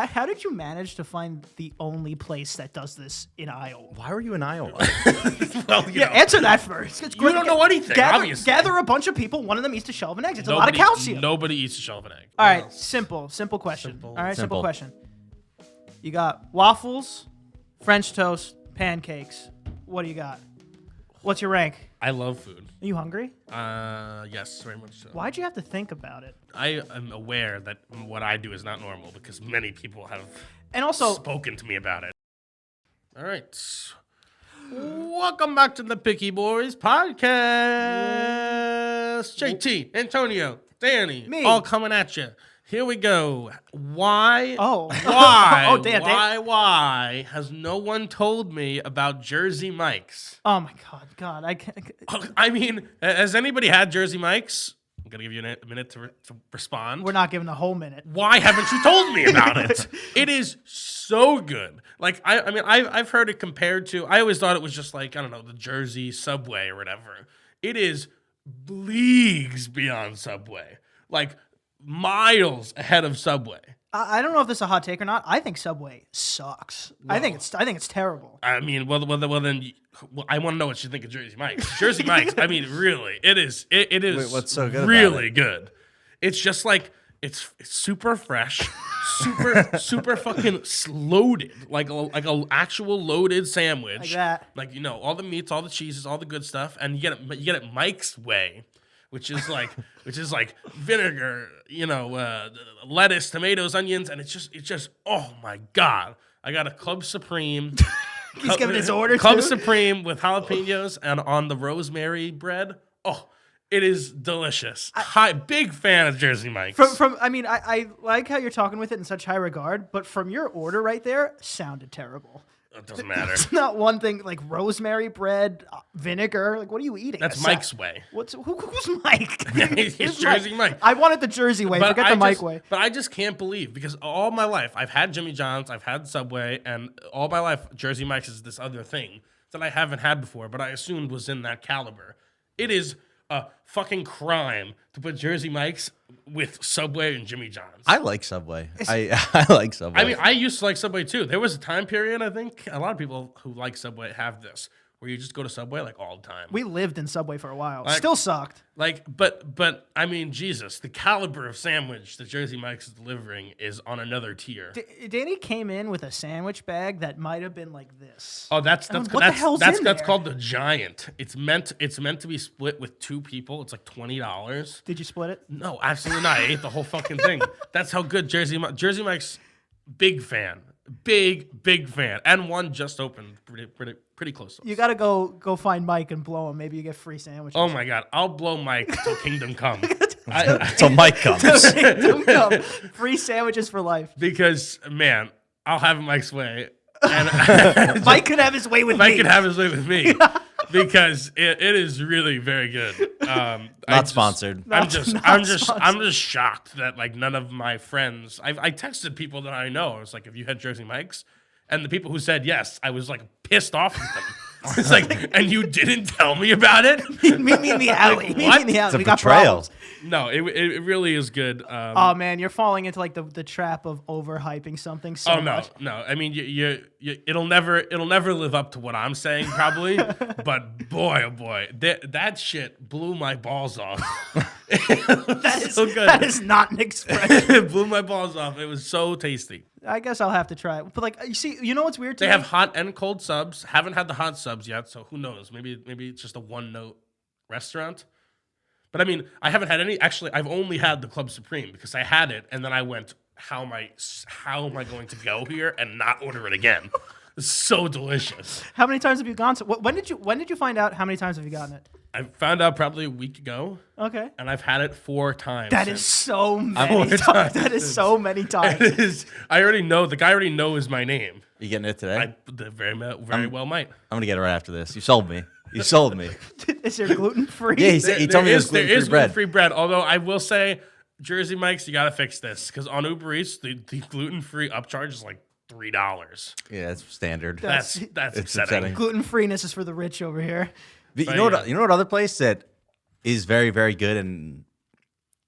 How did you manage to find the only place that does this in Iowa? Why were you in Iowa? Well, you know, Answer that first. It's you don't know anything, obviously. Gather a bunch of people. One of them eats a shell of an egg. It's a lot of calcium. Nobody eats a shell of an egg. All right, simple question. All right, simple question. You got waffles, French toast, pancakes. What do you got? What's your rank? I love food. Are you hungry? Yes, very much so. Why'd you have to think about it? I am aware that what I do is not normal because many people have also spoken to me about it. All right. Welcome back to the Picky Boys podcast. JT, Antonio, Danny, me, all coming at you. Here we go. Why? Oh. Why? Oh, Dan. Why has no one told me about Jersey Mike's? Oh my God. I can't. I mean, has anybody had Jersey Mike's? I'm gonna give you a minute to respond. We're not giving a whole minute. Why haven't you told me about it? It is so good. Like I mean, I've heard it compared to. I always thought it was just like, I don't know, the Jersey Subway or whatever. It is leagues beyond Subway. Like miles ahead of Subway. I don't know if this is a hot take or not. I think Subway sucks. Whoa. I think it's terrible. I mean, well then, I want to know what you think of Jersey Mike's. Jersey Mike's. I mean, really, it is. It is. Wait, what's so good really about it? good. It's just like it's super fresh, super fucking loaded, like a actual loaded sandwich. Like that. Like, you know, all the meats, all the cheeses, all the good stuff, and you get it Mike's way. Which is like vinegar, you know, lettuce, tomatoes, onions, and it's just oh my God! I got a Club Supreme. He's giving his order Club too? Supreme with jalapenos and on the rosemary bread. Oh, it is delicious. Big fan of Jersey Mike's. I like how you're talking with it in such high regard, but from your order right there, sounded terrible. It doesn't matter. It's not one thing like rosemary bread, vinegar. Like, what are you eating? That's Mike's way. Who's Mike? It's Jersey Mike. I wanted the Jersey way. Forget the Mike way. But I just can't believe because all my life I've had Jimmy John's, I've had Subway, and all my life Jersey Mike's is this other thing that I haven't had before, but I assumed was in that caliber. It is a fucking crime to put Jersey Mike's with Subway and Jimmy John's. I like Subway. I like Subway. I mean, I used to like Subway too. There was a time period, I think, a lot of people who like Subway have this, where you just go to Subway like all the time. We lived in Subway for a while. Like, Still sucked. Like, but I mean, Jesus, the caliber of sandwich that Jersey Mike's is delivering is on another tier. Danny came in with a sandwich bag that might have been like this. Oh, that's what the hell's in that's there? called the Giant. It's meant to be split with two people. It's like $20. Did you split it? No, absolutely not. I ate the whole fucking thing. That's how good Jersey Mike's. Big fan, big fan, and one just opened pretty close to us. You got to go find Mike and blow him. Maybe you get free sandwiches. Oh my God, I'll blow Mike till kingdom come. Till Mike comes. Kingdom come. Free sandwiches for life. Because man, I'll have Mike's way. And Mike could have his way with me. Mike could have his way with me. Because it is really very good. Not sponsored. I'm just shocked that like none of my friends. I texted people that I know. I was like, "Have you had Jersey Mike's?" And the people who said yes, I was like pissed off at them. It's like, and you didn't tell me about it? Meet me in the alley. Meet me in the alley. It's a We got betrayal. problems. No, it really is good. Oh man, you're falling into like the trap of overhyping something so much. No. I mean, you it'll never live up to what I'm saying probably. But boy, oh boy, that shit blew my balls off. That is not an expression. It blew my balls off. It was so tasty. I guess I'll have to try it. But like, you know what's weird? They have hot and cold subs. Haven't had the hot subs yet, so who knows? Maybe it's just a one-note restaurant. But I mean, I haven't had any. Actually, I've only had the Club Supreme because I had it, and then I went, how am I going to go here and not order it again? It's so delicious. How many times have you gone? When did you find out? How many times have you gotten it? I found out probably a week ago. Okay. And I've had it 4 times. That is so many times. That is so many times. It is. I already know. The guy already knows my name. You getting it today? Very well might. I'm gonna get it right after this. You sold me. You sold me. Is there gluten free? Yeah, he told me there's gluten-free bread. Gluten-free bread. Although I will say, Jersey Mike's, you gotta fix this because on Uber Eats, the gluten-free upcharge is like $3. Yeah, it's standard. That's upsetting. Gluten freeness is for the rich over here. But you know what other place that is very, very good and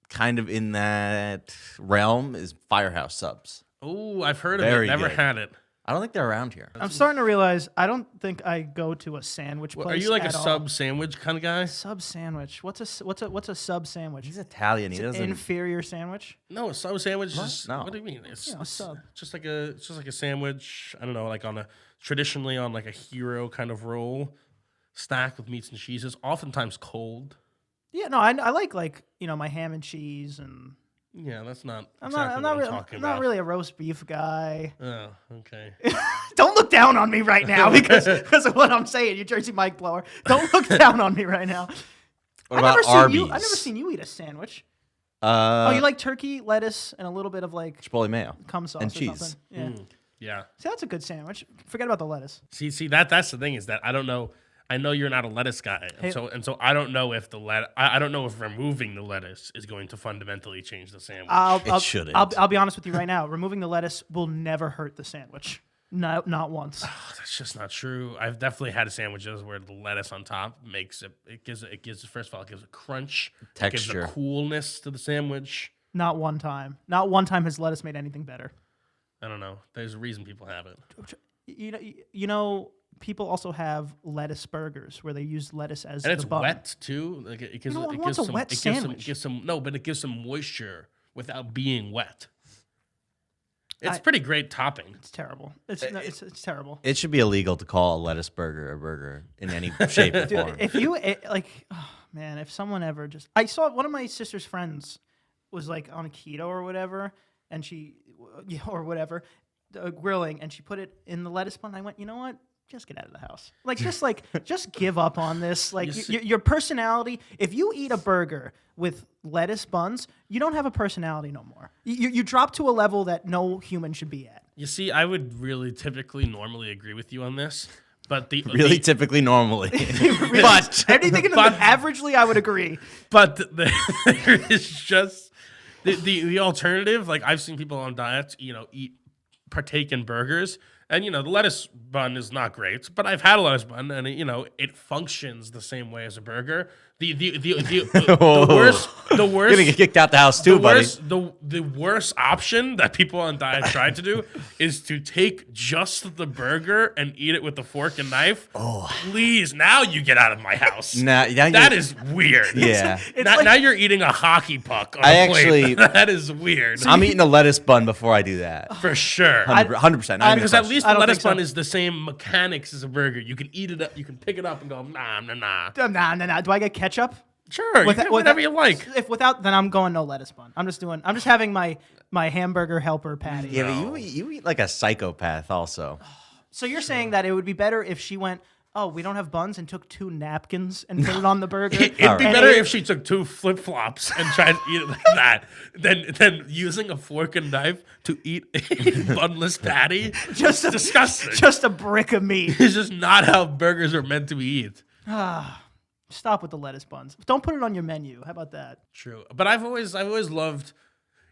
kind of in that realm is Firehouse Subs. Oh, I've heard of Very it. Never good. had it. I don't think they're around here. I'm starting to realize I don't think I go to a sandwich place. Are you like a at all. sub sandwich kind of guy? Sub sandwich? What's a sub sandwich? He's Italian. He It's an doesn't. inferior sandwich. No, a sub sandwich What? is No. what do you mean? It's, Yeah, a it's sub. just like a sandwich. I don't know, like traditionally on like a hero kind of roll, stacked with meats and cheeses, oftentimes cold. Yeah, no, I like my ham and cheese, and Yeah, that's not. I'm exactly not what really, talking I'm not about. really a roast beef guy. Oh, okay. Don't look down on me right now because of what I'm saying, you Jersey Mike blower. Don't look down on me right now. What about Arby's? I've never seen you eat a sandwich. Oh, You like turkey, lettuce, and a little bit of like Chipotle mayo cum sauce and or cheese. something. Yeah. Yeah. See, that's a good sandwich. Forget about the lettuce. See, that's the thing is that I don't know. I know you're not a lettuce guy, Hey- and so I don't know if I don't know if removing the lettuce is going to fundamentally change the sandwich. It shouldn't. I'll be honest with you right now. Removing the lettuce will never hurt the sandwich. No, not once. That's just not true. I've definitely had sandwiches where the lettuce on top makes it gives first of all it gives a crunch, it gives Texture. a coolness to the sandwich. Not one time. Not one time has lettuce made anything better. I don't know. There's a reason people have it. You know, people also have lettuce burgers where they use lettuce as And the it's bun. wet too. Like it gives No one it wants gives a some wet it gives sandwich. but it gives some moisture without being wet. It's pretty great topping. It's terrible. It's terrible. It should be illegal to call a lettuce burger a burger in any shape or form. Dude, if you man, if someone ever I saw one of my sister's friends was like on keto or whatever, and grilling, and she put it in the lettuce bun. I went, you know what? Just get out of the house. Just give up on this. Like your personality. If you eat a burger with lettuce buns, you don't have a personality no more. You drop to a level that no human should be at. You see, I would really typally normally agree with you on this, but Typically, normally. But anything averagely, I would agree. But there is just the alternative. Like I've seen people on diets, partake in burgers, and the lettuce bun is not great. But I've had a lettuce bun, and it functions the same way as a burger. The worst. Gonna get kicked out the house too, buddy. The worst option that people on diet try to do is to take just the burger and eat it with a fork and knife. Oh, please! Now you get out of my house. That is weird. Yeah. Now you're eating a hockey puck. On I a plate. actually- that is weird. I'm eating a lettuce bun before I do that. For sure. 100%. Because at least I the don't lettuce think so. bun is the same mechanics as a burger. You can eat it up. You can pick it up and go nah. Nah. Do I get ketchup? Sure, you can whatever you like. If without, then I'm going no lettuce bun. I'm just having my hamburger helper patty. Yeah, but you eat like a psychopath also. So you're saying that it would be better if she went, oh, we don't have buns, and took 2 napkins and put it on the burger? It'd be All right. better if she took 2 flip-flops and tried to eat it like that than using a fork and knife to eat a bunless patty. Just disgusting. Just a brick of meat. It's just not how burgers are meant to be eaten. Stop with the lettuce buns. Don't put it on your menu. How about that? True, but I've always loved,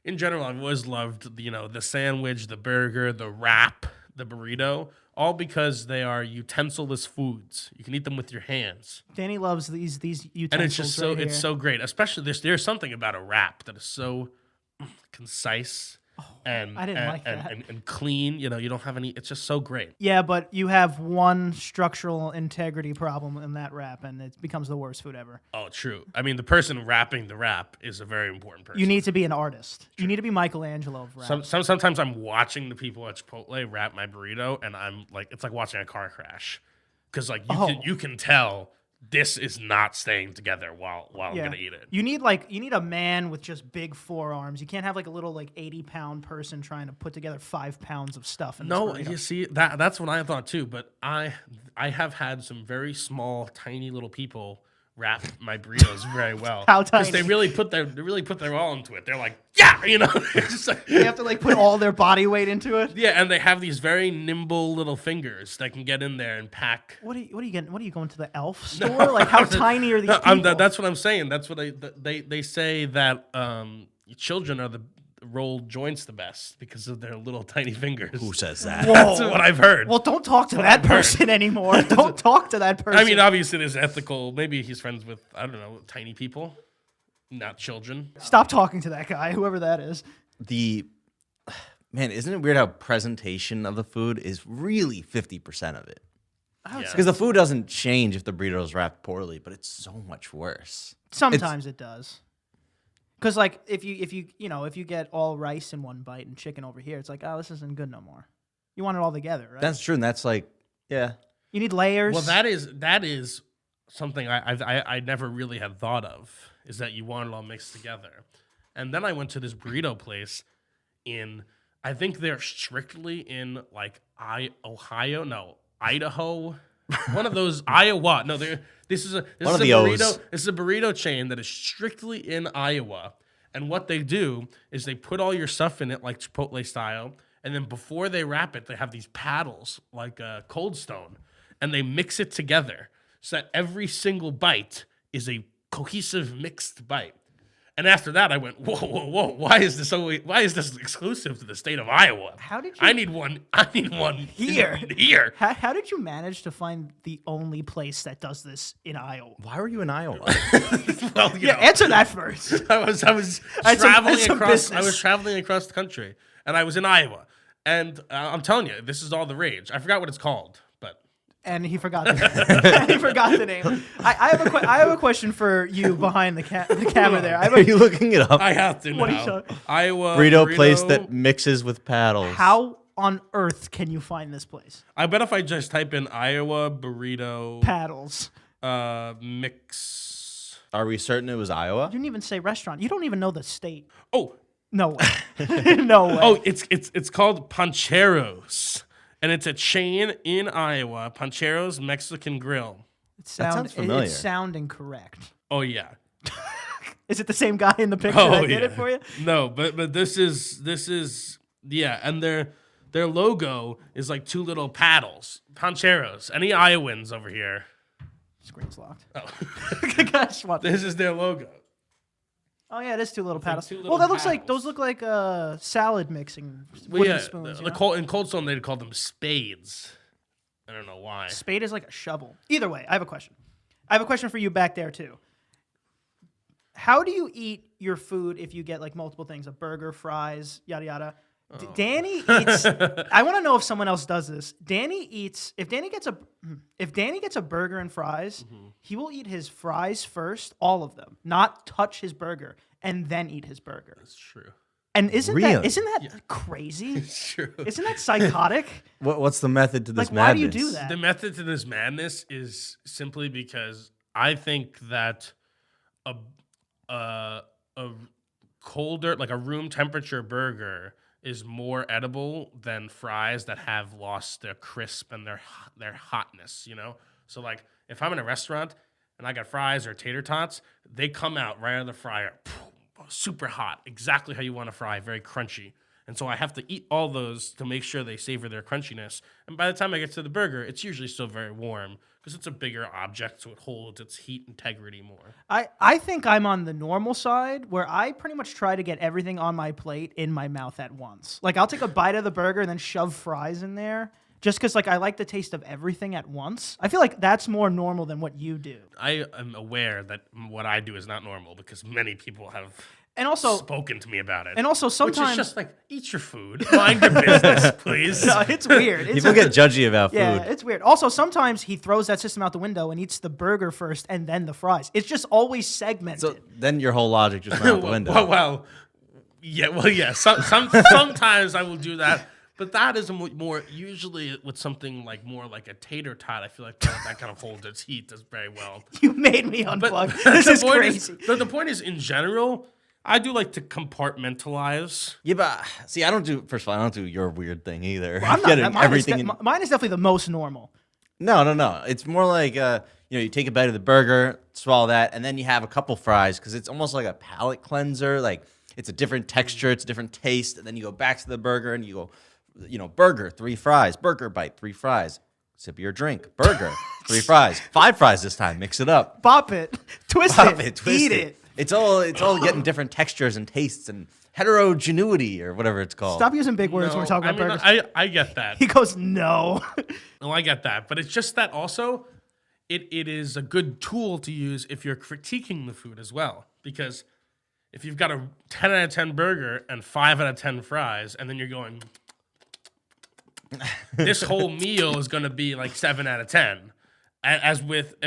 in general, I've always loved the sandwich, the burger, the wrap, the burrito, all because they are utensil-less foods. You can eat them with your hands, Danny loves these utensils. and it's just so right it's here. so great. Especially there's something about a wrap that is so concise and I didn't like that. and clean. You don't have any. It's just so great. Yeah, but you have one structural integrity problem in that wrap, and it becomes the worst food ever. Oh, true. I mean, the person wrapping the wrap is a very important person. You need to be an artist. You need to be Michelangelo of wrap. Sometimes I'm watching the people at Chipotle wrap my burrito, and I'm like, it's like watching a car crash, because you can tell this is not staying together while I'm gonna eat it. You need a man with just big forearms. You can't have like a little 80-pound person trying to put together 5 pounds of stuff. In No, this burrito. you see that's what I thought too. But I have had some very small, tiny little people wrap my burritos very well. How Because tiny? they really put their all into it. They're like, yeah, it's just like, They have to put all their body weight into it. yeah, and they have these very nimble little fingers that can get in there and pack. What are you getting? What are you going to the elf store? Like how tiny are these people? That's what I'm saying. That's what they say that children are the roll joints the best because of their little tiny fingers. Who says that? Whoa. That's what I've heard. Well, don't talk to that person anymore. Don't talk to that person. I mean, obviously, there's ethical. Maybe he's friends with, I don't know, tiny people, not children. Stop talking to that guy, whoever that is. Man, isn't it weird how presentation of the food is really 50% of it? I would Yeah. say Because the food doesn't change if the burrito is wrapped poorly, but it's so much worse. sometimes it does. Because like if you get all rice in one bite and chicken over here, it's like, oh, this isn't good no more. You want it all together, right? That's true, and that's like, yeah. You need layers. Well, that is something I never really had thought of, is that you want it all mixed together. And then I went to this burrito place in, I think they're strictly in like Idaho, one of those Iowa. No, this is a burrito chain that is strictly in Iowa. And what they do is they put all your stuff in it like Chipotle style, and then before they wrap it, they have these paddles like Cold Stone, and they mix it together so that every single bite is a cohesive mixed bite. And after that, I went, whoa! Why is this exclusive to the state of Iowa? How did you? I need one Here. Here. How did you manage to find the only place that does this in Iowa? Why were you in Iowa? Well, you know, Answer that first. I was traveling across the country, and I was in Iowa. And I'm telling you, this is all the rage. I forgot what it's called, but And he forgot. He forgot the name. I have a question for you behind the camera there. Are you looking it up? I have to What are you now. showing? Iowa Burrito place that mixes with paddles. How on earth can you find this place? I bet if I just type in Iowa burrito Paddles. mix. Are we certain it was Iowa? You didn't even say restaurant. You don't even know the state. Oh, No way. No way. oh, it's called Pancheros, and it's a chain in Iowa. Pancheros Mexican Grill. sounds familiar. It's sounding correct. Oh yeah. Is it the same guy in the picture Oh that did yeah. it for you? No, but this is yeah, and their logo is like two little paddles. Pancheros. Any Iowans over here? Screen's locked. Oh. Gosh, what? This is their logo. Oh yeah, it is two little paddles. two Well, little that looks like paddles. those look like salad mixing Well, wooden yeah, spoons. in Cold Stone they called them spades. I don't know why. Spade is like a shovel. Either way, I have a question. I have a question for you back there too. How do you eat your food if you get like multiple things, a burger, fries, yada yada? Danny eats. I want to know if someone else does this. Danny eats. If Danny gets a burger and fries, he will eat his fries first, all of them, not touch his burger, and then eat his burger. That's true. And isn't Really? that crazy? It's true. Isn't that psychotic? What's the method to this Like, why do madness? you do that? The method to this madness is simply because I think that a colder, like a room temperature burger, is more edible than fries that have lost their crisp and their hotness. You know, so like if I'm in a restaurant and I got fries or tater tots, they come out right out of the fryer, super hot, exactly how you want a fry, very crunchy. And so I have to eat all those to make sure they savor their crunchiness. And by the time I get to the burger, it's usually still very warm because it's a bigger object, so it holds its heat integrity more. I think I'm on the normal side where I pretty much try to get everything on my plate in my mouth at once. Like I'll take a bite of the burger and then shove fries in there just because like I like the taste of everything at once. I feel like that's more normal than what you do. I am aware that what I do is not normal because many people have And also, spoken to me about it. and also sometimes Which is just like, eat your food, mind your business, please. no, it's weird. It's People get judgy about food. yeah, it's weird. Also, sometimes he throws that system out the window and eats the burger first and then the fries. It's just always segmented. So then your whole logic just went out the window. Well, yeah. Sometimes I will do that, but that is more usually with something like more like a tater tot. I feel like that kind of holds its heat does very well. You made me unplug. This the is point crazy. the point is, in general, I do like to compartmentalize. Yeah, but see, I don't do your weird thing either. I'm Getting not, mine, everything in- mine is definitely the most normal. No. It's more like you take a bite of the burger, swallow that, and then you have a couple fries because it's almost like a palate cleanser. Like it's a different texture, it's a different taste, and then you go back to the burger and you go, burger, 3 fries, burger bite, 3 fries. Sip of your drink, burger, 3 fries, 5 fries this time. Mix it up. Bop it, twist it, eat it. It's all getting different textures and tastes and heterogeneity or whatever it's called. Stop using big words when we're talking about burgers. I get that. He goes, no. No, I get that. But it's just that also it is a good tool to use if you're critiquing the food as well. Because if you've got a 10 out of 10 burger and 5 out of 10 fries, and then you're going, this whole meal is going to be like 7 out of 10.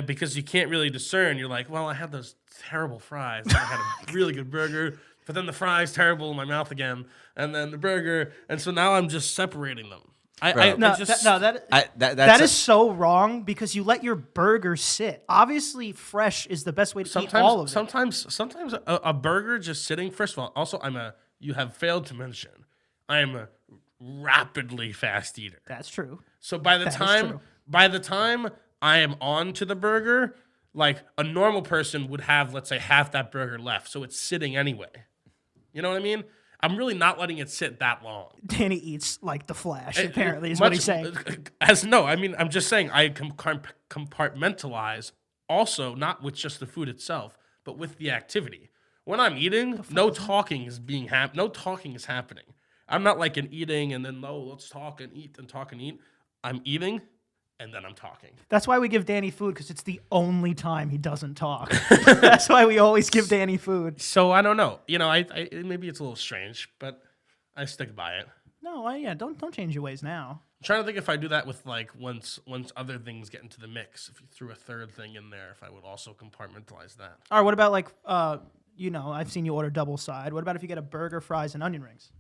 Because you can't really discern, you're like, well, I had those terrible fries. I had a really good burger, but then the fries terrible in my mouth again, and then the burger, and so now I'm just separating them. That is so wrong because you let your burger sit. Obviously, fresh is the best way to eat all of it. Sometimes a burger just sitting. First of all, also you have failed to mention, I am a rapidly fast eater. That's true. So by the time I am on to the burger, like a normal person would have, let's say, half that burger left, so it's sitting anyway. You know what I mean? I'm really not letting it sit that long. Danny eats like the Flash, apparently, is what he's saying. I'm just saying I compartmentalize also, not with just the food itself, but with the activity. When I'm eating, no talking is happening. I'm not like an eating and then, let's talk and eat and talk and eat. I'm eating and then I'm talking. That's why we give Danny food, because it's the only time he doesn't talk. That's why we always give Danny food. So I don't know. I maybe it's a little strange, but I stick by it. No, don't change your ways now. I'm trying to think if I do that with like once other things get into the mix. If you threw a third thing in there, if I would also compartmentalize that. All right, what about like I've seen you order double side. What about if you get a burger, fries, and onion rings?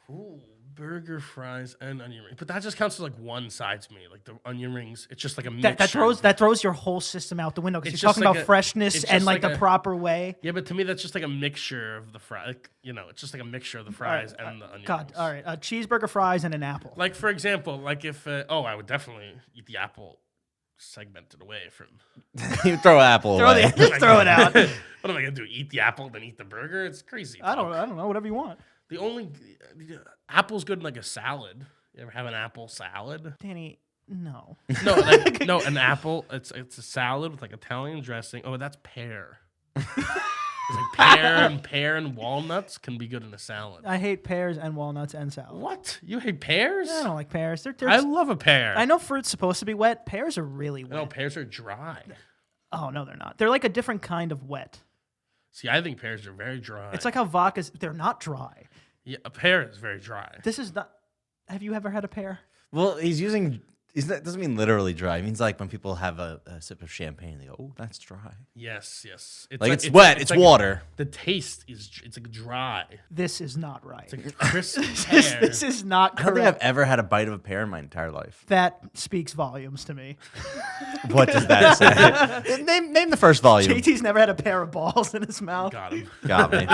Ooh, burger, fries, and onion rings. But that just counts as like one side to me. Like the onion rings, it's just like a mixture. That throws your whole system out the window because you're talking about freshness and like the proper way. Yeah, but to me that's just like a mixture of the fries. It's just like a mixture of the fries and the onion rings. All right, a cheeseburger, fries, and an apple. Like for example, like if I would definitely eat the apple segmented away from. You throw an apple away. Just throw it out. What am I gonna do? Eat the apple then eat the burger? It's crazy. I don't know. Whatever you want. The only apple's good in like a salad. You ever have an apple salad? Danny, no. No, an apple. It's a salad with like Italian dressing. Oh, that's pear. It's like pear and walnuts can be good in a salad. I hate pears and walnuts and salad. What? You hate pears? I don't like pears. I love a pear. I know fruit's supposed to be wet. Pears are really wet. No, pears are dry. Oh no, they're not. They're like a different kind of wet. See, I think pears are very dry. It's like how they're not dry. Yeah, a pear is very dry. This is not. Have you ever had a pear? Well, that doesn't mean literally dry. It means like when people have a sip of champagne, they go, "Oh, that's dry." Yes. It's wet. It's like water. The taste it's like dry. This is not right. It's like a crisp pear. This is not correct. I don't think I've ever had a bite of a pear in my entire life. That speaks volumes to me. What does that say? name the first volume. JT's never had a pair of balls in his mouth. Got him. Got me.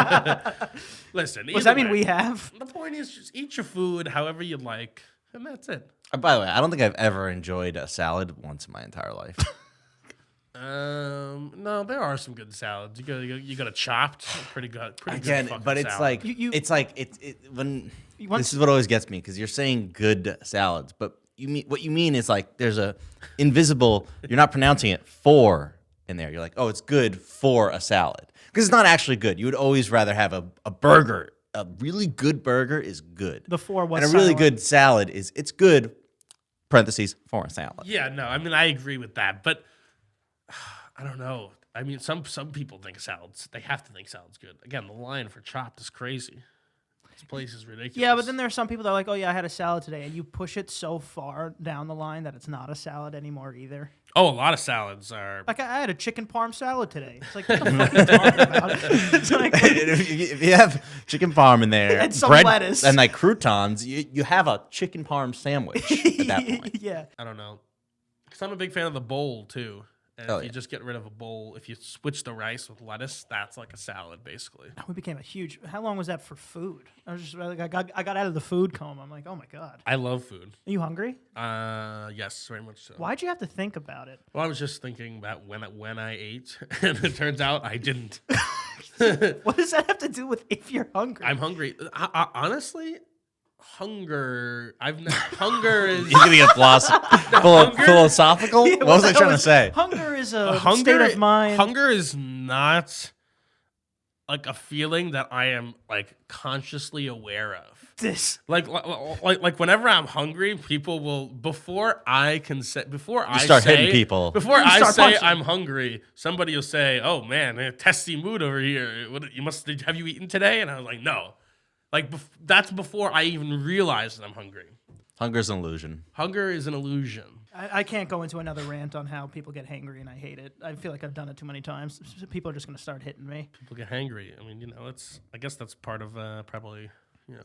Listen. Does that mean we have? The point is just eat your food however you like, and that's it. By the way, I don't think I've ever enjoyed a salad once in my entire life. No, there are some good salads. You got a chopped, pretty good. Again, good but it's salad. like this is what always gets me because you're saying good salads, but what you mean is like there's a invisible. You're not pronouncing it for in there. You're like, oh, it's good for a salad because it's not actually good. You would always rather have a burger. A really good burger is good. The for was and a really good salad it's good. Parentheses for a salad. Yeah, no, I mean I agree with that, but I don't know. I mean, some people think salads. They have to think salads good. Again, the line for chopped is crazy. This place is ridiculous. Yeah, but then there are some people that are like, oh yeah, I had a salad today, and you push it so far down the line that it's not a salad anymore either. Oh, a lot of salads are. Like I had a chicken parm salad today. It's like, what the fuck are you talking about? It's like, if you have chicken parm in there and some bread, lettuce and like croutons, you have a chicken parm sandwich at that point. Yeah. I don't know. Because I'm a big fan of the bowl too. And if you just get rid of a bowl, if you switch the rice with lettuce, that's like a salad, basically. We became a huge. How long was that for food? I was just like, I got out of the food coma. I'm like, oh my god. I love food. Are you hungry? Yes, very much so. Why'd you have to think about it? Well, I was just thinking about when I ate, and it turns out I didn't. What does that have to do with if you're hungry? I'm hungry. Honestly. Hunger. Hunger is. You're gonna get philosophical. Yeah, what was I trying to say? Hunger is a state of mind. Hunger is not like a feeling that I am like consciously aware of. This. Like whenever I'm hungry, people will before I start hitting people. Before You I start say punching. I'm hungry, somebody will say, "Oh man, a testy mood over here. Have you eaten today?" And I was like, "No." Like that's before I even realize that I'm hungry. Hunger's an illusion. Hunger is an illusion. I can't go into another rant on how people get hangry, and I hate it. I feel like I've done it too many times. People are just going to start hitting me. People get hangry. I mean, I guess that's part of probably your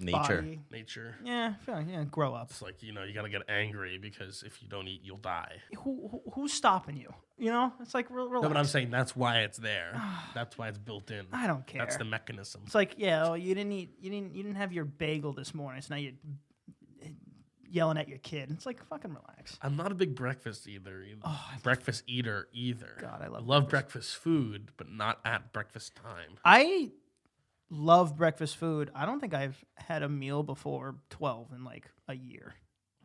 Nature. Body. nature. Yeah, I feel like, yeah, grow up. It's like, you gotta get angry because if you don't eat, you'll die. Who's stopping you? You know, it's like relax. No, but I'm saying that's why it's there. That's why it's built in. I don't care. That's the mechanism. It's like, yeah, you didn't have your bagel this morning, so now you're yelling at your kid. It's like, fucking relax. I'm not a big breakfast eater either. God, I love breakfast food, but not at breakfast time. I love breakfast food. I don't think I've had a meal before 12 in like a year.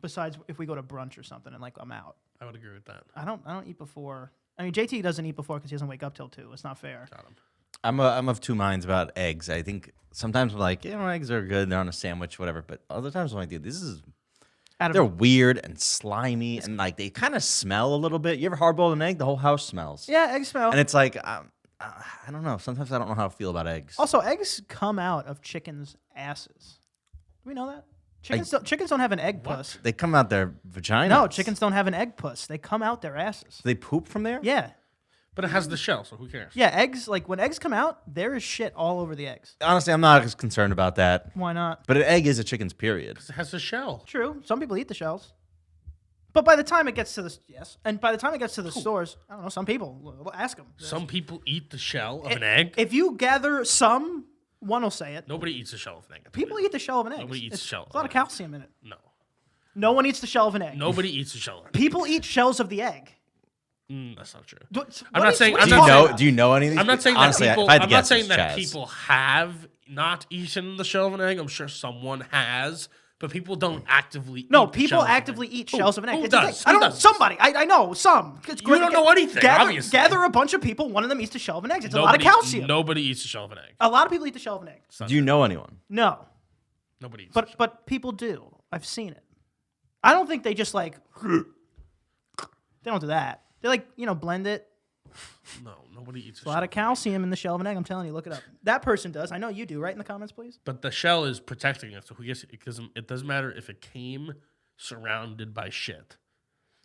Besides if we go to brunch or something and like I'm out. I would agree with that. I don't eat before. I mean, JT doesn't eat before because he doesn't wake up till 2. It's not fair. Got him. I'm of two minds about eggs. I think sometimes I'm like, eggs are good. They're on a sandwich, whatever. But other times I'm like, dude, they're weird and slimy and like they kind of smell a little bit. You ever hard boiled an egg? The whole house smells. Yeah, eggs smell. And it's like, I don't know. Sometimes I don't know how to feel about eggs. Also, eggs come out of chickens' asses. Do we know that? Chickens don't have an egg puss. They come out their vagina. No, chickens don't have an egg puss. They come out their asses. They poop from there? Yeah. But it has the shell, so who cares? Yeah, eggs, like when eggs come out, there is shit all over the eggs. Honestly, I'm not as concerned about that. Why not? But an egg is a chicken's period. It has a shell. True. Some people eat the shells. But by the time it gets to the stores, I don't know, some people, we'll ask them. Some people eat the shell of an egg. If you gather some, one will say it. Nobody eats the shell of an egg. People eat the shell of an egg. Nobody eats the shell. There's a lot of calcium in it. No. No one eats the shell of an egg. Nobody eats the shell of an egg. People eat shells of the egg. That's not true. I'm not saying- Do you know any of these? I'm not saying Honestly, that people. if I had to I'm not guess, saying it's that Chaz. people have not eaten the shell of an egg. I'm sure someone has, but people don't actively. No, eat the people shell of an egg. actively eat shells of an egg. Who It's a does? thing. I Who don't know. does? Somebody. I know some. It's You don't know anything, obviously. Gather a bunch of people. One of them eats the shell of an egg. It's a lot of calcium. Nobody eats the shell of an egg. A lot of people eat the shell of an egg. Do you know anyone? No, Nobody eats. but people do. I've seen it. I don't think they just like. They don't do that. They like blend it. No, nobody eats A lot of calcium in the shell of an egg. I'm telling you, look it up. That person does. I know you do. Write in the comments, please. But the shell is protecting it, so who gets it? Because it doesn't matter if it came surrounded by shit.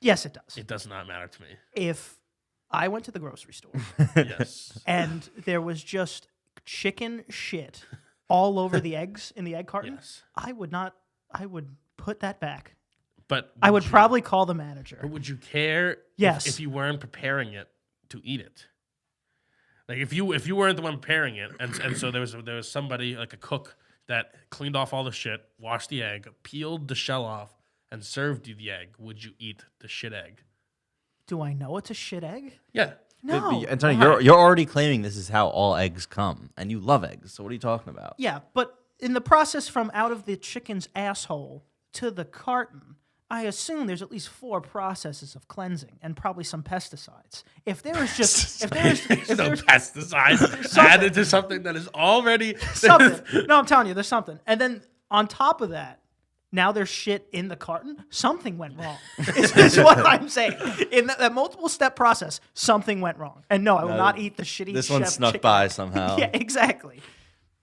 Yes, it does. It does not matter to me. If I went to the grocery store Yes. and there was just chicken shit all over the eggs in the egg carton, Yes. I would put that back. But I would you- probably call the manager. But would you care? Yes. If you weren't preparing it to eat it, like if you weren't the one preparing it, and so there was somebody like a cook that cleaned off all the shit, washed the egg, peeled the shell off, and served you the egg, would you eat the shit egg? Do I know it's a shit egg? Yeah. No. Antonio, you're already claiming this is how all eggs come, and you love eggs. So what are you talking about? Yeah, but in the process from out of the chicken's asshole to the carton, I assume there's at least 4 processes of cleansing and probably some pesticides. If there is just if there's Pesticides added to something that is already something, no, I'm telling you, there's something. And then on top of that, now there's shit in the carton. Something went wrong. Is what I'm saying. In that multiple step process, something went wrong. And no, I will not eat the shitty. This one chef snuck chicken. by somehow. Yeah, exactly.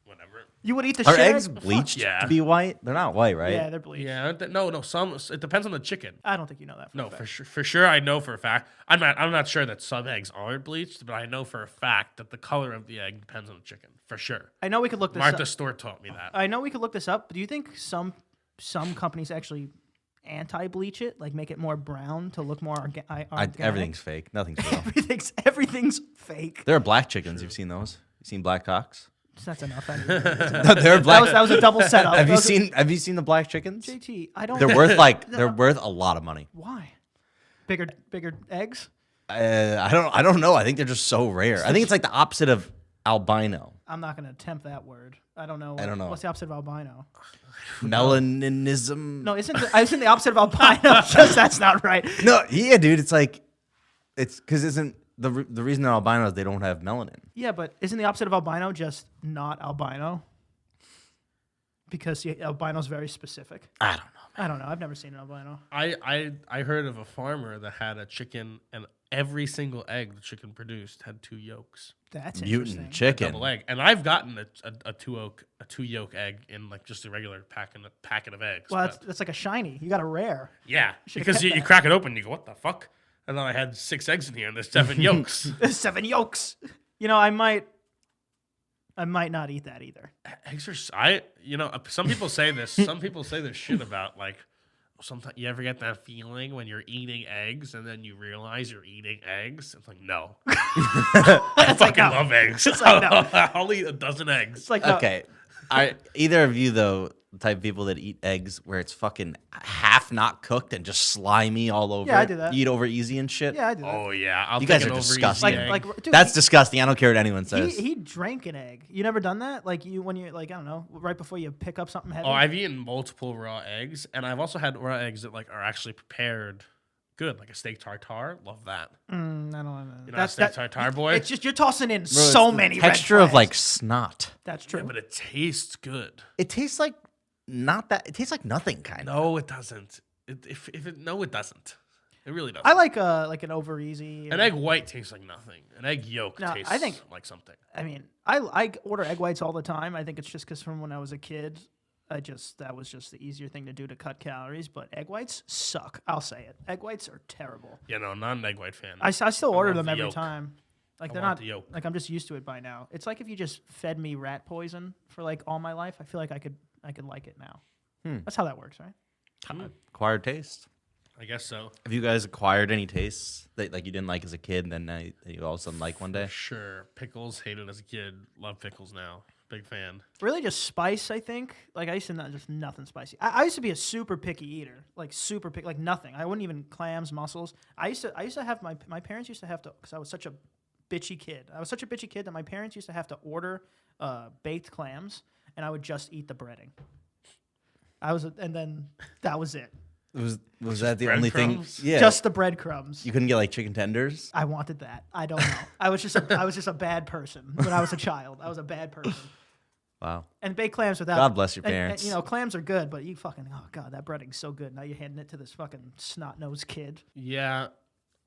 Whatever. You would eat the Are shit eggs egg? bleached Yeah. to be white? They're not white, right? Yeah, they're bleached. Yeah. No. Some. It depends on the chicken. I don't think you know that. No, for sure. I know for a fact. I'm not sure that some eggs aren't bleached, but I know for a fact that the color of the egg depends on the chicken. For sure. I know we could look this Martha up. Stewart taught me that. I know we could look this up, but do you think some companies actually anti-bleach it, like make it more brown to look more organic? Everything's fake. Nothing's real. everything's fake. There are black chickens. You've seen those? You've seen black cocks? That's enough. That's enough. No, they're black. That was a double setup. Have you That was seen the black chickens? JT? I don't. They're worth a lot of money. Why? Bigger eggs? I don't know. I think they're just so rare. I think it's like the opposite of albino. I'm not going to attempt that word. I don't know. I don't know. What's the opposite of albino? Melaninism. No, isn't the opposite of albino? Just that's not right. No, yeah, dude. It's because isn't the reason they're albino is they don't have melanin. Yeah, but isn't the opposite of albino just not albino? Because albino's very specific. I don't know. I don't know. I've never seen an albino. I heard of a farmer that had a chicken, and every single egg the chicken produced had 2 yolks. That's Mutant interesting. chicken. Double egg. And I've gotten a 2 yolk egg in like just a regular packet of eggs. Well, but that's like a shiny. You got a rare. yeah, should've because kept you that. crack it open, and you go, what the fuck? And then I had 6 eggs in here, and there's 7 yolks. 7 yolks. You know, I might not eat that either. Eggs are some people say this. Some people say this shit about like sometimes you ever get that feeling when you're eating eggs and then you realize you're eating eggs. It's like no, I fucking no. love eggs. It's like, no. I'll eat a dozen eggs. It's like no. Okay. Either of you, though, the type of people that eat eggs where it's fucking half not cooked and just slimy all over? Yeah, I do that. You eat over easy and shit? Yeah, I do that. Oh yeah, I'll You take guys an are over easy disgusting. egg. Like, dude, That's disgusting. I don't care what anyone says. he drank an egg. You never done that? Like when you're like, I don't know, right before you pick up something heavy? Oh, I've eaten multiple raw eggs, and I've also had raw eggs that like are actually prepared good, like a steak tartare. Love that. I don't know. You're not a steak tartare boy. It's just you're tossing in Bro, so it's the many texture red of like flags. snot. That's true. Yeah, but it tastes good. It tastes like not that. It tastes like nothing, kind of. No, it doesn't. No, it doesn't. It really doesn't. I like an over easy. An egg white tastes like nothing. An egg yolk No, tastes I think- like something. I mean, I order egg whites all the time. I think it's just because from when I was a kid, that was just the easier thing to do to cut calories. But egg whites suck. I'll say it. Egg whites are terrible. Yeah, no, not an egg white fan. I still order love them the every yolk. time. Like I they're want not the yolk. like I'm just used to it by now. It's like if you just fed me rat poison for like all my life. I feel like I could like it now. That's how that works, right? Acquired taste. I guess so. Have you guys acquired any tastes that like you didn't like as a kid, and then you all of a sudden like one day? Sure. Pickles, hated as a kid. Love pickles now. Big fan. Really, just spice. I think. Like I used to not just nothing spicy. I used to be a super picky eater. Like super picky. Like nothing. I wouldn't even clams, mussels. I used to have my parents used to have to because I was such a bitchy kid. I was such a bitchy kid that my parents used to have to order baked clams, and I would just eat the breading. And then that was it. Was that the only thing? breadcrumbs? Yeah. Just the breadcrumbs. You couldn't get like chicken tenders. I wanted that. I don't know. I was just a bad person when I was a child. I was a bad person. Wow. And baked clams without. God bless your and, parents. you know, clams are good, but you fucking god, that breading's so good. Now you're handing it to this fucking snot nosed kid. Yeah.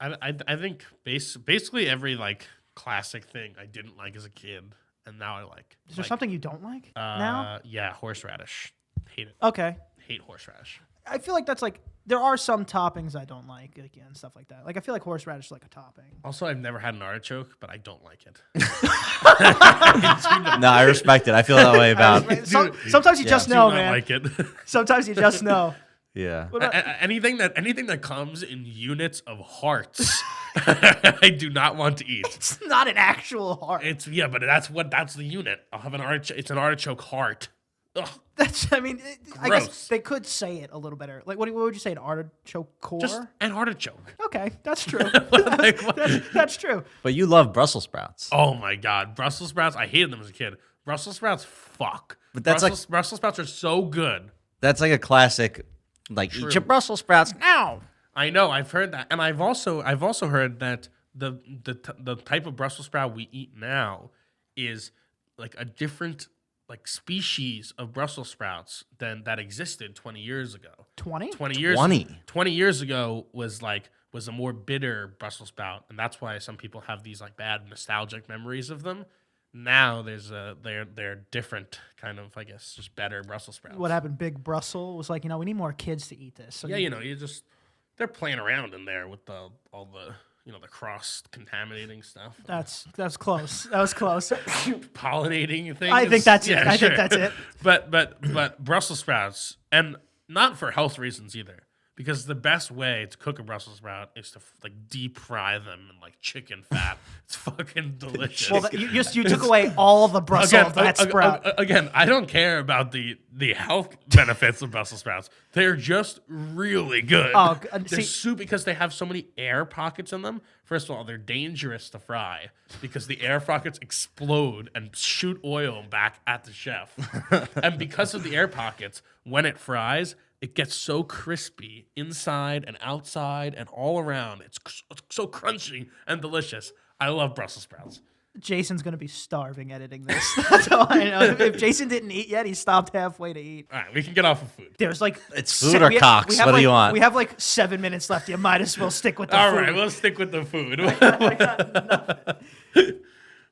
I think basically every like classic thing I didn't like as a kid, and now I like. Is there something you don't like now? Yeah, horseradish. Hate it. Okay. Hate horseradish. I feel like that's like there are some toppings I don't like, and stuff like that. Like I feel like horseradish is like a topping. Also, I've never had an artichoke, but I don't like it. No, I respect it. I feel that way about. Sometimes you just Do know, not man. like it. Sometimes you just know. Yeah. What about, anything that comes in units of hearts, I do not want to eat. it's not an actual heart. It's but that's the unit. I'll have an artichoke. It's an artichoke heart. Ugh. I guess Gross. they could say it a little better. Like, what would you say? An artichoke core? Just an artichoke. Okay, that's true. Like, what? that's true. But you love Brussels sprouts. Oh my god, Brussels sprouts! I hated them as a kid. Brussels sprouts, fuck. But that's Brussels sprouts are so good. That's like a classic. Like eat your Brussels sprouts now. I know, I've heard that, and I've also heard that the type of Brussels sprout we eat now is like a different like species of Brussels sprouts than that existed 20 years ago. 20? 20 years ago was a more bitter Brussels sprout, and that's why some people have these like bad nostalgic memories of them. Now they're different kind of, I guess, just better Brussels sprouts. What happened? Big Brussels was like, we need more kids to eat this. So Yeah, they're playing around in there with all the the cross contaminating stuff. That's close. That was close. Pollinating things. I think that's it. Yeah, I sure. think that's it. But Brussels sprouts, and not for health reasons either, because the best way to cook a Brussels sprout is to like deep fry them in like chicken fat. It's fucking delicious. Well, you took away all the Brussels of that sprout. Again, I don't care about the health benefits of Brussels sprouts. They're just really good. Oh, They're soup because they have so many air pockets in them. First of all, they're dangerous to fry because the air pockets explode and shoot oil back at the chef. And because of the air pockets, when it fries, it gets so crispy inside and outside and all around. It's so crunchy and delicious. I love Brussels sprouts. Jason's gonna be starving editing this. That's all I know. If Jason didn't eat yet, he stopped halfway to eat. All right, we can get off of food. There's like It's food or cocks. What do you want? We have like 7 minutes left. You might as well stick with the All food. right, we'll stick with the food. I got nothing.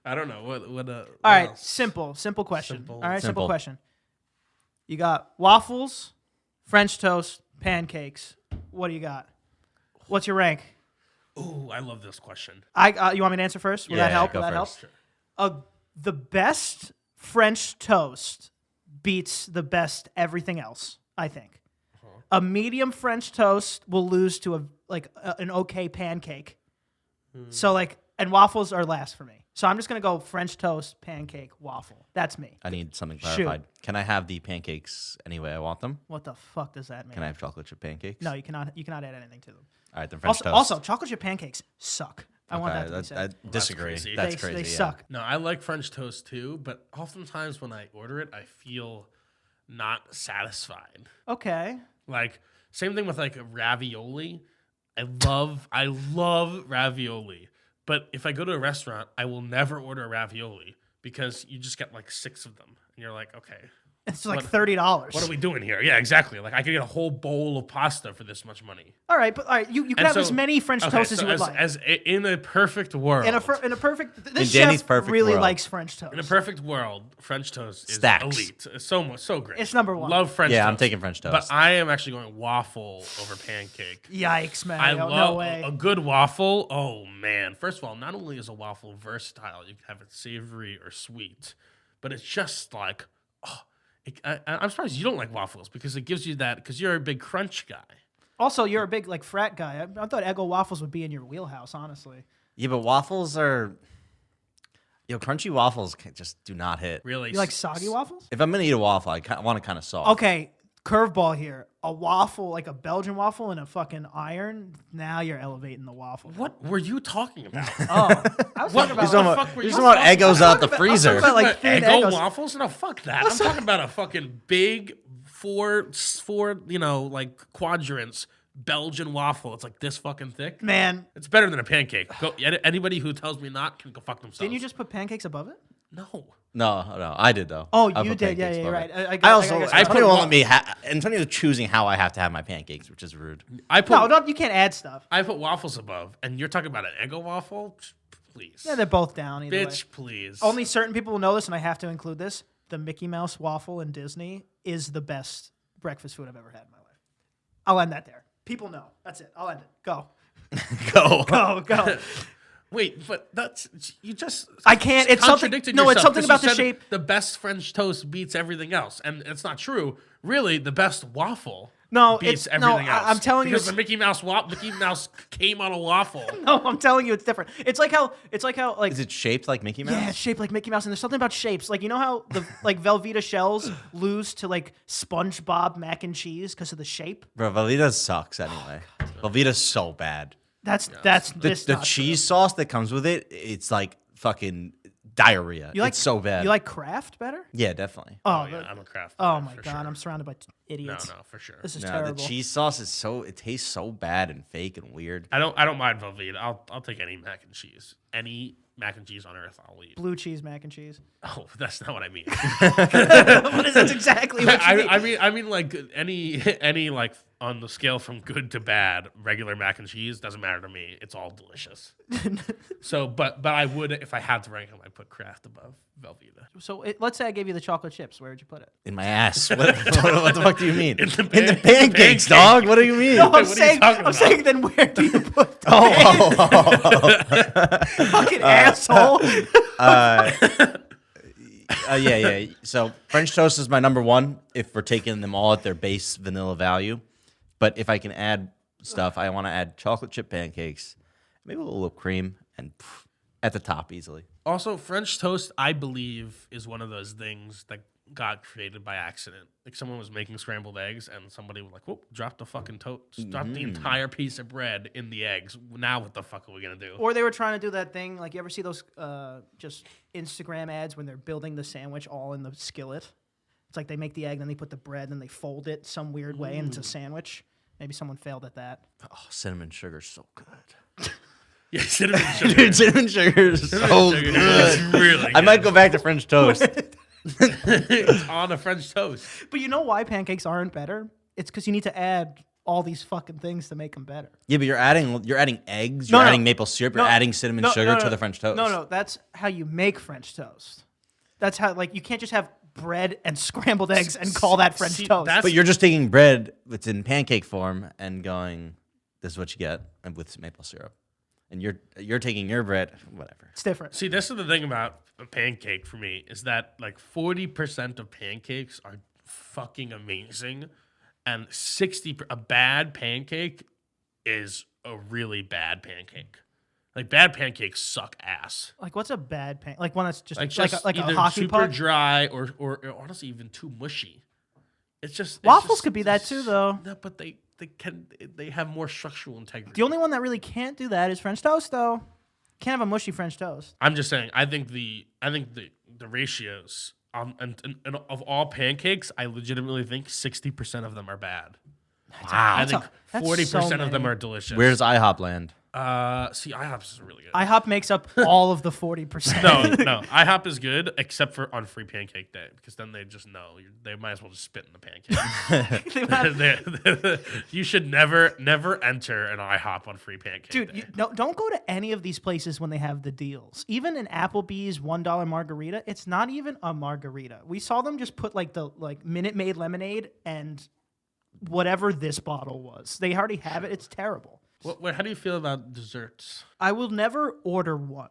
I don't know what. All right, else? simple question. Simple. All right, simple Simple. question. You got waffles, French toast, pancakes. What do you got? What's your rank? Ooh, I love this question. You want me to answer first? Will that help? go Will that help? first. The best French toast beats the best everything else, I think. A medium French toast will lose to an okay pancake. So and waffles are last for me. So I'm just gonna go French toast, pancake, waffle. That's me. I need something Shoot. clarified. Can I have the pancakes any way I want them? What the fuck does that mean? Can I have chocolate chip pancakes? No, you cannot. You cannot add anything to them. All right, then French toast. Also, chocolate chip pancakes suck. I want that to be I said. disagree. crazy. That's they, crazy. They yeah. suck. No, I like French toast too, but oftentimes when I order it, I feel not satisfied. Okay. Like same thing with like a ravioli. I love ravioli. But if I go to a restaurant, I will never order a ravioli because you just get like 6 of them. And you're like, okay, It's like What- $30. what are we doing here? Yeah, exactly. Like I could get a whole bowl of pasta for this much money. All right, you can And have so- as many French okay, toast as so you would like. in a perfect world. In a perfect, this In Danny's chef perfect really world. likes French toast. In a perfect world, French toast is Stacks. elite. It's so great. It's number one. Love French Yeah, toast. I'm taking French But toast. I am actually going waffle over pancake. Yikes, man! I no love way. a good waffle. Oh man! First of all, not only is a waffle versatile, you can have it savory or sweet, but it's just like, I'm surprised you don't like waffles because it gives you that because you're a big crunch guy. Also, you're a big frat guy. I thought Eggo waffles would be in your wheelhouse, honestly. Yeah, but waffles are... crunchy waffles just do not hit. Really, You like soggy waffles? If I'm going to eat a waffle, I want it kind of soft. Okay, curveball here. A waffle, like a Belgian waffle in a fucking iron. Now you're elevating the waffle. What were you talking about? Oh, I was talking He's about. the talking fuck were he's you talking about talking Eggos out the about- freezer. about, like, thin Eggo Eggos. waffles? No, fuck that. I'm talking about a fucking big four like quadrants Belgian waffle. It's like this fucking thick. Man, It's better than a pancake. Anybody who tells me not can go fuck themselves. didn't you just put pancakes above it? No. No, I did though. Oh, I you put did. Yeah, pancakes yeah, above right. it. I Also, guess- Antonio won't let me. Antonio's choosing how I have to have my pancakes, which is rude. I put No, you can't add stuff. I put waffles above, and you're talking about an Eggo waffle? Please. Yeah, they're both down either way. Bitch, please. Only certain people will know this, and I have to include this. The Mickey Mouse waffle in Disney is the best breakfast food I've ever had in my life. I'll end that there. People know. That's it. I'll end it. Go. Go. Go. Wait, but that's you just. I can't- it's something- contradicted no, it's yourself something 'cause about you the said shape. The best French toast beats everything else, and it's not true. Really, the best waffle. No, beats it's- no, everything else. I'm telling you because it's- the Mickey Mouse came on a waffle. No, I'm telling you, it's different. It's like how Is it shaped like Mickey Mouse? yeah, it's shaped like Mickey Mouse, and there's something about shapes. Like you know how the Velveeta shells lose to like SpongeBob mac and cheese because of the shape. Bro, Velveeta sucks anyway. Velveeta's so bad. That's The not cheese sauce that comes with it, it's like fucking diarrhea. true. It's so bad. You like Kraft better? Yeah, definitely. Oh, Yeah, I'm a craft. oh my for god, sure. I'm surrounded by No, idiots. for sure. This is No, terrible. the cheese sauce is it tastes so bad and fake and weird. I don't mind Velveeta. I'll take any mac and cheese. Any mac and cheese on earth, I'll eat. Blue cheese mac and cheese. Oh, that's not what I mean. What is that exactly what you mean? I mean like any like on the scale from good to bad, regular mac and cheese doesn't matter to me. It's all delicious. So, but I would if I had to rank them, I'd put Kraft above Velveeta. So let's say I gave you the chocolate chips. Where would you put it? In my ass. What the fuck do you mean? In the In pan- the in the pancakes, pancakes. dog. What do you mean? No, I'm what are you saying, talking I'm about? saying, then where do you put the Oh. fucking asshole? Yeah. So French toast is my number one if we're taking them all at their base vanilla value. But if I can add stuff, I want to add chocolate chip pancakes, maybe a little whipped cream, and at the top easily. Also, French toast, I believe, is one of those things that got created by accident. Like someone was making scrambled eggs, and somebody was like, "Whoop!" Drop the fucking toast, drop the entire piece of bread in the eggs. Now, what the fuck are we gonna do? Or they were trying to do that thing, like you ever see those just Instagram ads when they're building the sandwich all in the skillet? It's like they make the egg, then they put the bread, then they fold it some weird way, and it's a sandwich. Maybe someone failed at that. Oh, cinnamon sugar's so good. Yeah, cinnamon sugar. Dude, cinnamon sugar is so Sugar good. is really good. I might go back to French toast. It's on a French toast. But you know why pancakes aren't better? It's because you need to add all these fucking things to make them better. Yeah, but you're adding eggs, you're adding maple syrup, you're adding cinnamon sugar to the French toast. No, that's how you make French toast. That's how, like, you can't just have bread and scrambled eggs and call that French toast. But you're just taking bread that's in pancake form and going, this is what you get, and with maple syrup. And you're taking your bread, whatever. It's different. See, this is the thing about a pancake for me is that like 40% of pancakes are fucking amazing, and a bad pancake is a really bad pancake. Like bad pancakes suck ass. Like, what's a bad pancake? Like one that's just like either a hockey super puck? dry or honestly even too mushy. Waffles could be that too, though. No, but they have more structural integrity. The only one that really can't do that is French toast, though. Can't have a mushy French toast. I'm just saying. I think the ratios and of all pancakes, I legitimately think 60% of them are bad. Wow. I think that's 40% so of them many. are delicious. Where's IHOP land? See, IHOP's is really good. IHOP makes up all of the 40%. No, IHOP is good except for on free pancake day because then they just know they might as well just spit in the pancake. You should never enter an IHOP on free pancake Dude, day. don't go to any of these places when they have the deals. Even an Applebee's $1 margarita, it's not even a margarita. We saw them just put like the Minute Maid lemonade and whatever this bottle was. They already have it. It's terrible. How do you feel about desserts? I will never order one,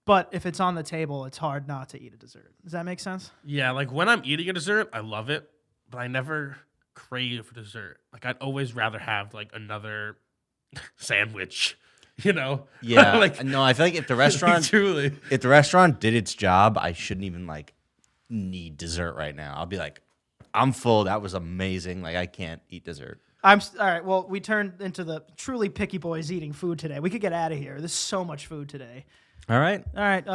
but if it's on the table, it's hard not to eat a dessert. Does that make sense? Yeah, like when I'm eating a dessert, I love it, but I never crave dessert. Like I'd always rather have like another sandwich, you know? Yeah. like No, I feel like if the restaurant truly. if the restaurant did its job, I shouldn't even need dessert right now. I'll be like, I'm full. That was amazing. Like I can't eat dessert. All right. Well, we turned into the truly picky boys eating food today. We could get out of here. There's so much food today. All right. All right.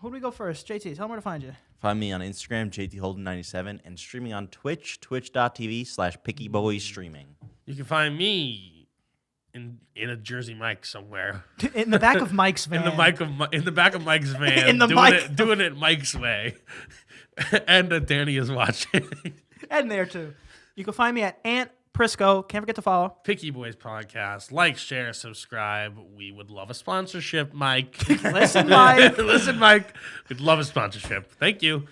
Who do we go first? JT, tell them where to find you. Find me on Instagram, JTHolden97, and streaming on Twitch, twitch.tv/pickyboysstreaming. You can find me in a Jersey Mike somewhere. In the back of Mike's van. in the back of Mike's van. doing it Mike's way. And Danny is watching. And there too. You can find me at Aunt Prisco. Can't forget to follow. Picky Boys Podcast. Like, share, subscribe. We would love a sponsorship, Mike. Listen, Mike. Listen, Mike. We'd love a sponsorship. Thank you.